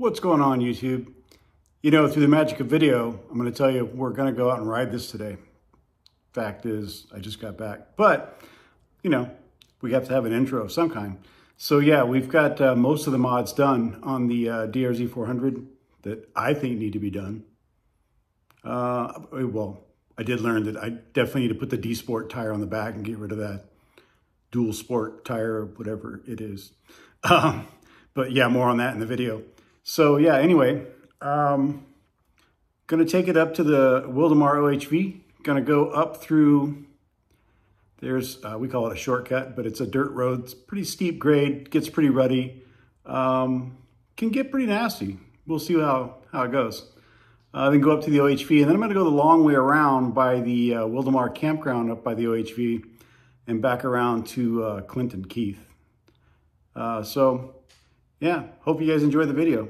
What's going on, YouTube? You know, through the magic of video, I'm going to tell you we're going to go out and ride this today. Fact is, I just got back. But, you know, we have to have an intro of some kind. So yeah, we've got most of the mods done on the DRZ400 that I think need to be done. Well, I did learn that I definitely need to put the D Sport tire on the back and get rid of that dual sport tire or whatever it is. But yeah, more on that in the video. So yeah, anyway, gonna take it up to the Wildemar OHV. Gonna go up through, there's, we call it a shortcut, but it's a dirt road. It's pretty steep grade, gets pretty ruddy, can get pretty nasty. We'll see how it goes. Then go up to the OHV, and then I'm gonna go the long way around by the Wildemar campground up by the OHV and back around to Clinton Keith. So yeah, hope you guys enjoy the video.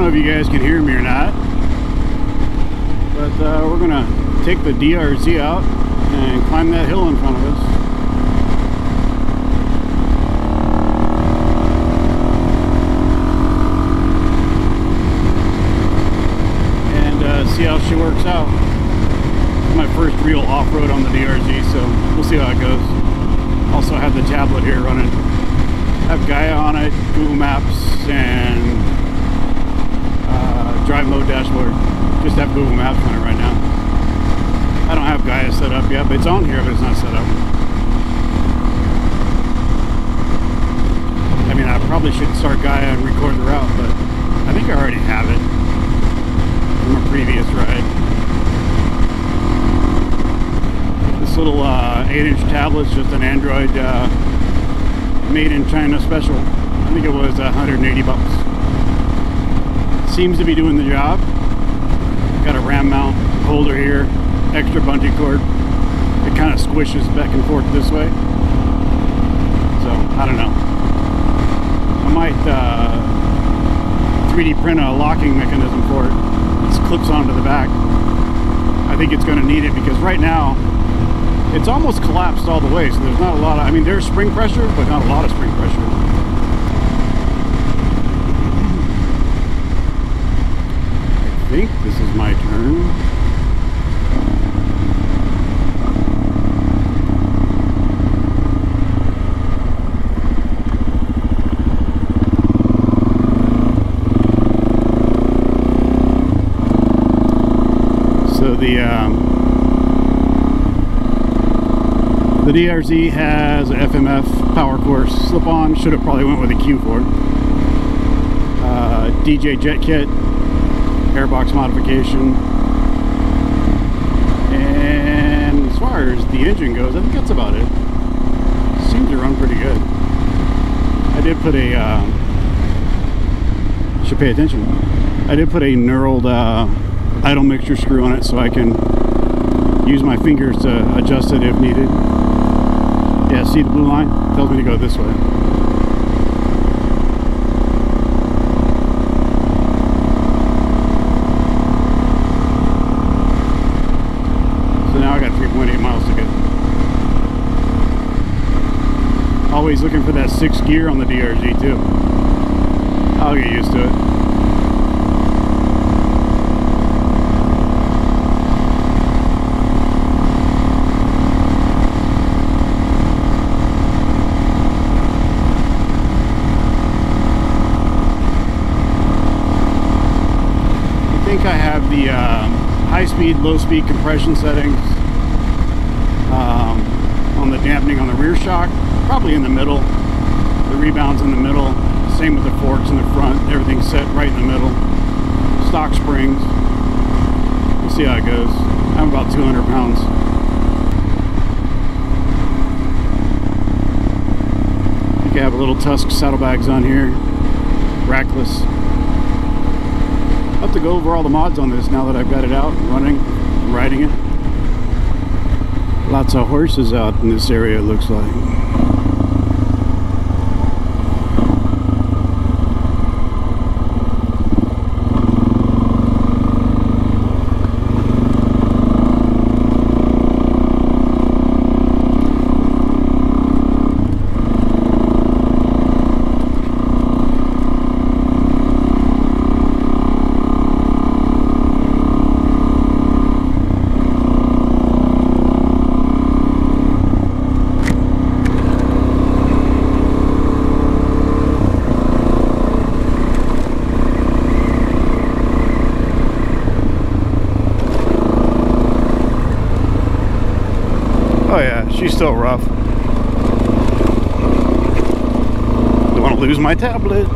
If you guys can hear me or not, but we're gonna take the DRZ out and climb that hill in front of us. And see how she works out. It's my first real off-road on the DRZ, so we'll see how it goes. Also have the tablet here running. Have Gaia on it, Google Maps, and drive mode dashboard. Just have Google Maps on it right now. I don't have Gaia set up yet, but it's on here, but it's not set up. I mean, I probably should start Gaia and record the route, but I think I already have it from a previous ride. This little 8-inch tablet's just an Android made in China special. I think it was 180 bucks. Seems to be doing the job. Got a ram mount holder here, extra bungee cord. It kind of squishes back and forth this way. So I don't know. I might 3D print a locking mechanism for it. It clips onto the back. I think it's going to need it because right now it's almost collapsed all the way. So there's not a lot of, I mean, there's spring pressure, but not a lot of spring pressure. I think this is my turn. So the DRZ has a FMF power course slip-on. Should have probably went with a Q for it. DJ jet kit. Airbox modification, and as far as the engine goes, I think that's about it. Seems to run pretty good. I I did put a, should pay attention. I did put a knurled idle mixture screw on it so I can use my fingers to adjust it if needed. Yeah, see the blue line? Tells me to go this way. So now I got 3.8 miles to go. Always looking for that 6th gear on the DRZ too. I'll get used to it. I think I have the high-speed, low-speed compression settings on the dampening on the rear shock, probably in the middle. The rebound's in the middle. Same with the forks in the front. Everything's set right in the middle. Stock springs. We'll see how it goes. I'm about 200 pounds. You can have a little Tusk saddlebags on here. Rackless. I'll have to go over all the mods on this now that I've got it out, running, riding it. Lots of horses out in this area, it looks like. Oh yeah, she's still rough. Don't want to lose my tablet.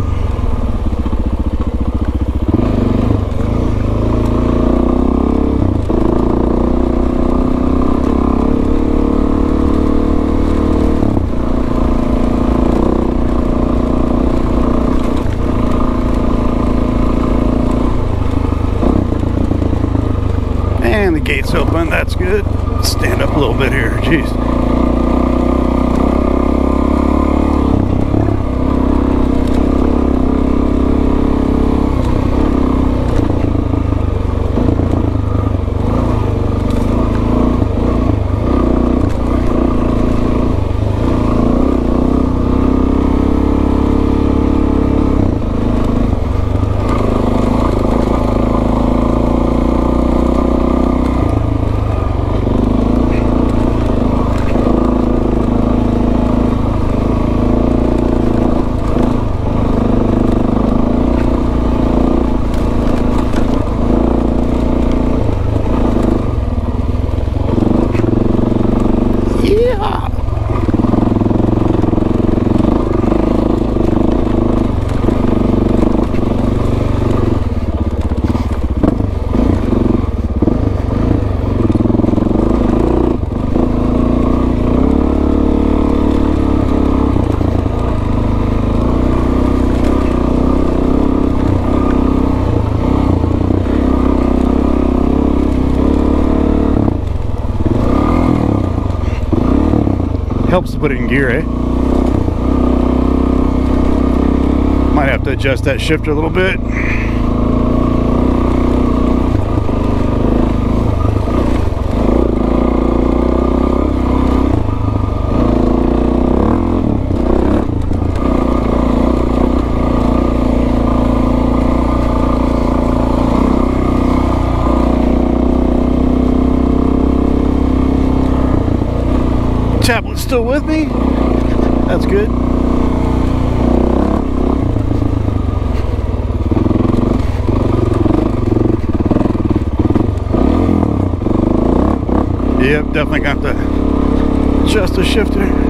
And the gate's open, that's good. Stand up a little bit here, jeez. Helps to put it in gear, eh? Might have to adjust that shifter a little bit. Tablet's still with me. That's good. Yep, definitely got to adjust the shifter.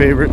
favorite.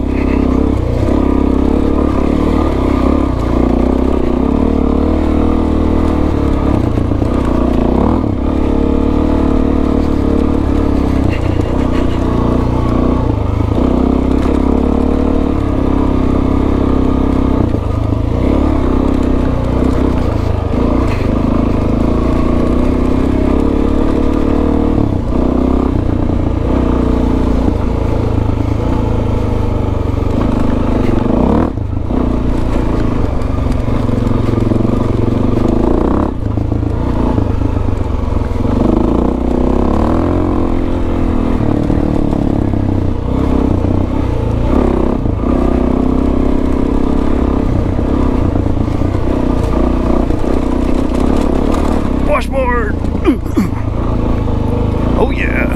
Washboard! Oh yeah!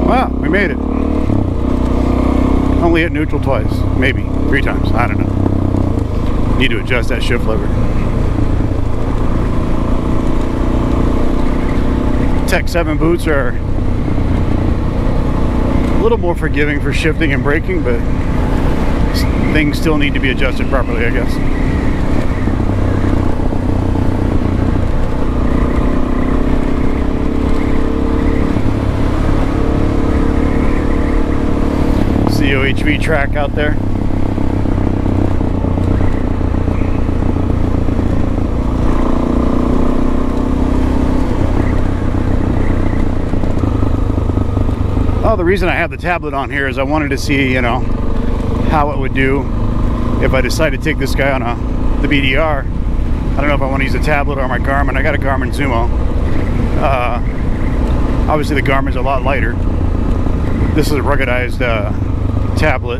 Wow, we made it. Only hit neutral twice, maybe 3 times, I don't know. Need to adjust that shift lever. Tech 7 boots are a little more forgiving for shifting and braking, but things still need to be adjusted properly, I guess. COHV track out there. Oh, the reason I have the tablet on here is I wanted to see, you know, how it would do if I decide to take this guy on the BDR. I don't know if I want to use a tablet or my Garmin. I got a Garmin Zumo. Obviously the Garmin's a lot lighter. This is a ruggedized tablet,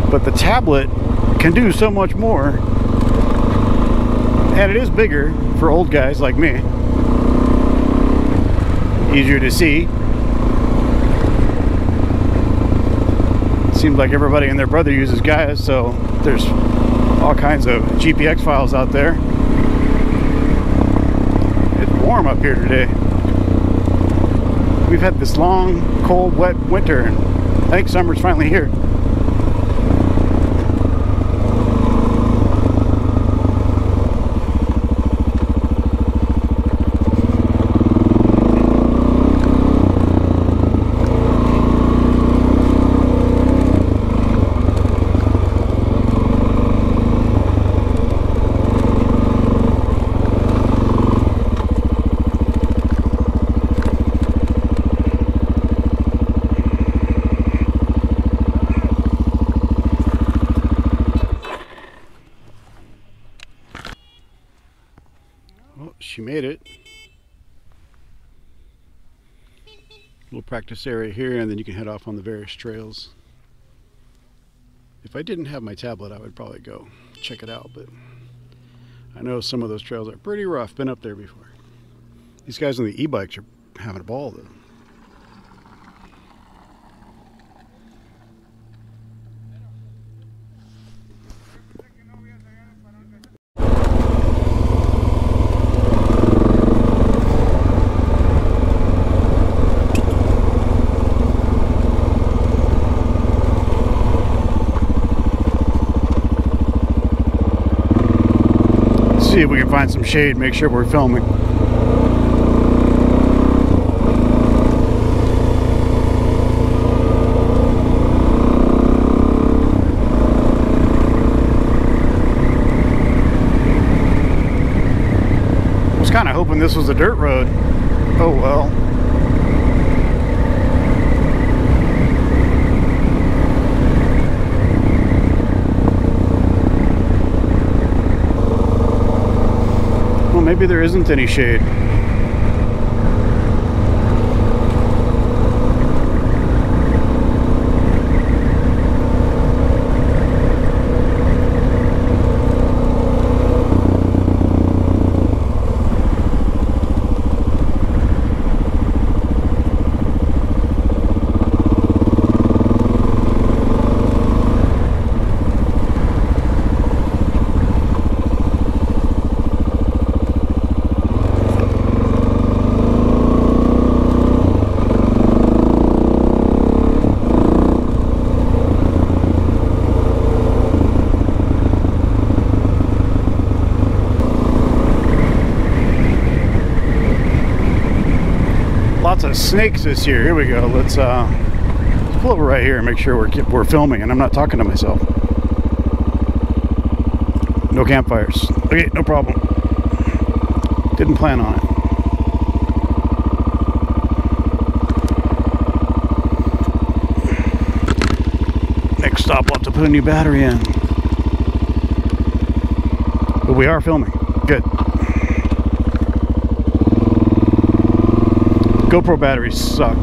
but the tablet can do so much more, and it is bigger for old guys like me. Easier to see. Seems like everybody and their brother uses Gaia, so there's all kinds of GPX files out there. It's warm up here today. We've had this long, cold, wet winter, and I think summer's finally here. She made it. Little practice area here, and then you can head off on the various trails. If I didn't have my tablet, I would probably go check it out, but I know some of those trails are pretty rough. Been up there before. These guys on the e-bikes are having a ball though. See if we can find some shade, make sure we're filming. I was kind of hoping this was a dirt road. Oh well. Maybe there isn't any shade. Lots of snakes this year. Here we go. Let's pull over right here and make sure we're filming and I'm not talking to myself. No campfires. Okay, no problem. Didn't plan on it. Next stop, we'll have to put a new battery in. But we are filming. Good. GoPro batteries suck.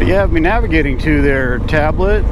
You have me navigating to their tablet.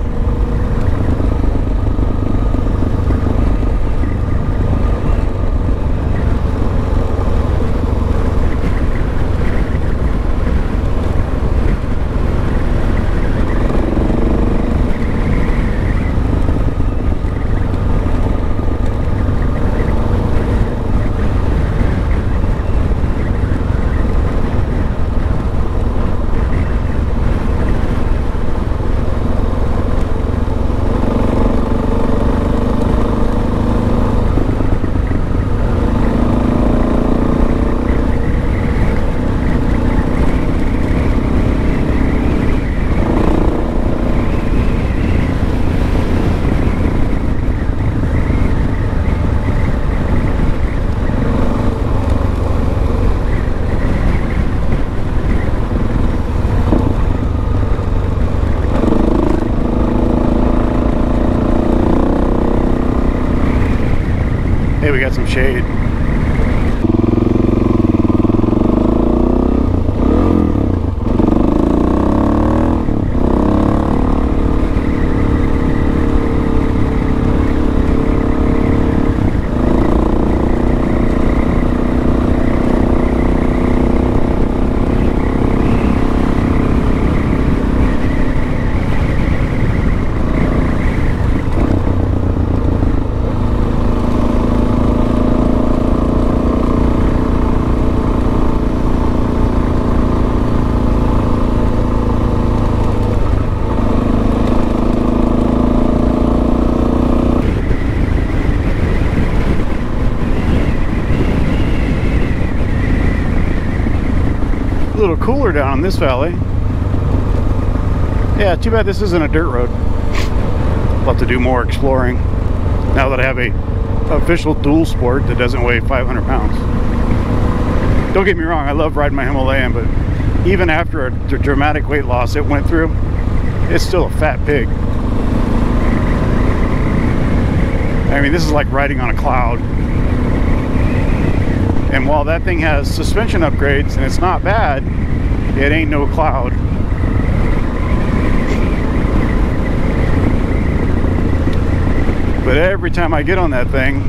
Hey, we got some shade. A little cooler down in this valley. Yeah, too bad this isn't a dirt road. I'll have to do more exploring now that I have a official dual sport that doesn't weigh 500 pounds. Don't get me wrong, I love riding my Himalayan, but even after a dramatic weight loss it went through, it's still a fat pig. I mean, this is like riding on a cloud. And while that thing has suspension upgrades and it's not bad, it ain't no cloud. But every time I get on that thing,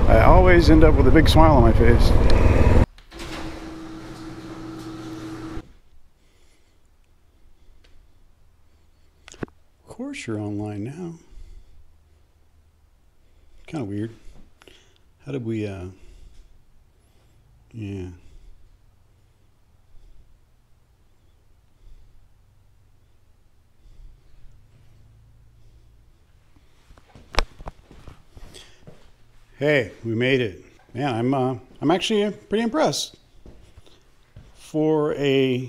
I always end up with a big smile on my face. Of course you're online now. Kind of weird. How did we, yeah. Hey, we made it. Man, I'm actually pretty impressed. For a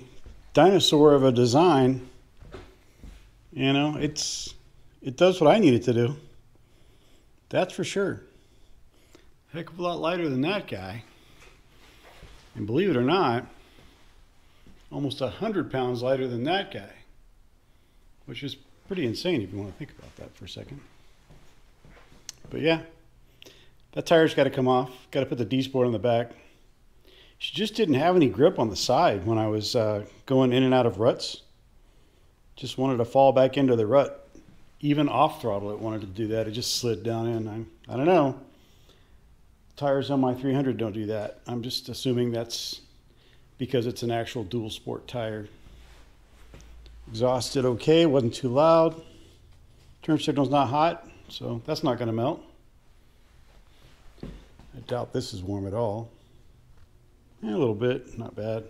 dinosaur of a design, you know, it does what I need it to do. That's for sure. Heck of a lot lighter than that guy. And believe it or not, almost 100 pounds lighter than that guy. Which is pretty insane if you want to think about that for a second. But yeah. That tire's got to come off. Got to put the D-sport on the back. She just didn't have any grip on the side when I was going in and out of ruts. Just wanted to fall back into the rut. Even off throttle it wanted to do that. It just slid down in. I don't know. Tires on my 300 don't do that. I'm just assuming that's because it's an actual dual sport tire. Exhaust did okay. Wasn't too loud. Turn signal's not hot, so that's not going to melt. I doubt this is warm at all. Yeah, a little bit, not bad.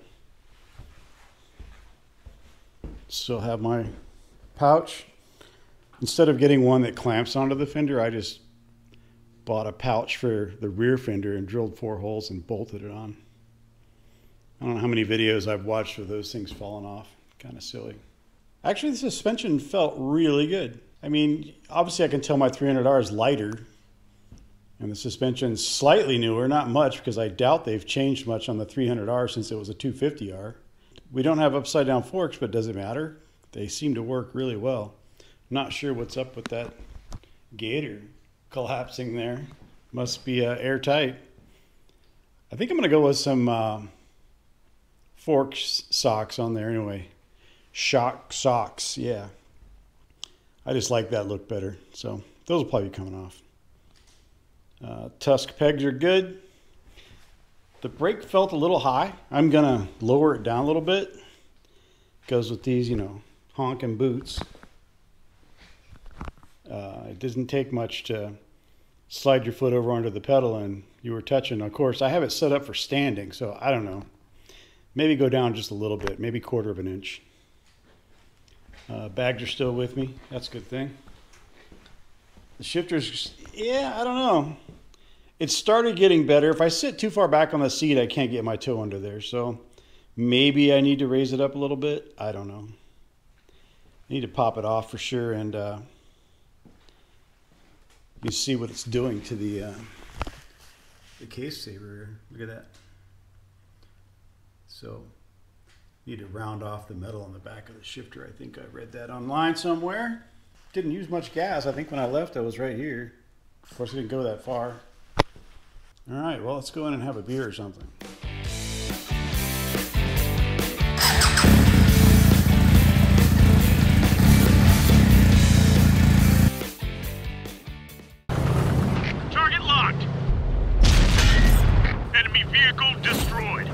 Still have my pouch. Instead of getting one that clamps onto the fender, I just bought a pouch for the rear fender and drilled 4 holes and bolted it on. I don't know how many videos I've watched of those things falling off. Kind of silly. Actually, the suspension felt really good. I mean, obviously I can tell my 300R is lighter. And the suspension's slightly newer, not much, because I doubt they've changed much on the 300R since it was a 250R. We don't have upside down forks, but does it matter? They seem to work really well. Not sure what's up with that gator collapsing there. Must be airtight. I think I'm going to go with some fork socks on there anyway. Shock socks, yeah. I just like that look better. So those will probably be coming off. Tusk pegs are good. The brake felt a little high. I'm gonna lower it down a little bit. Goes with these, you know, honking boots. It doesn't take much to slide your foot over onto the pedal and you were touching. Of course, I have it set up for standing, so I don't know. Maybe go down just a little bit, maybe 1/4 of an inch. Bags are still with me. That's a good thing. The shifters, yeah, I don't know. It started getting better. If I sit too far back on the seat, I can't get my toe under there. So maybe I need to raise it up a little bit. I don't know. I need to pop it off for sure. And you see what it's doing to the case saver. Look at that. So need to round off the metal on the back of the shifter. I think I read that online somewhere. Didn't use much gas. I think when I left, I was right here. Of course, I didn't go that far. All right, well, let's go in and have a beer or something. Target locked. Enemy vehicle destroyed.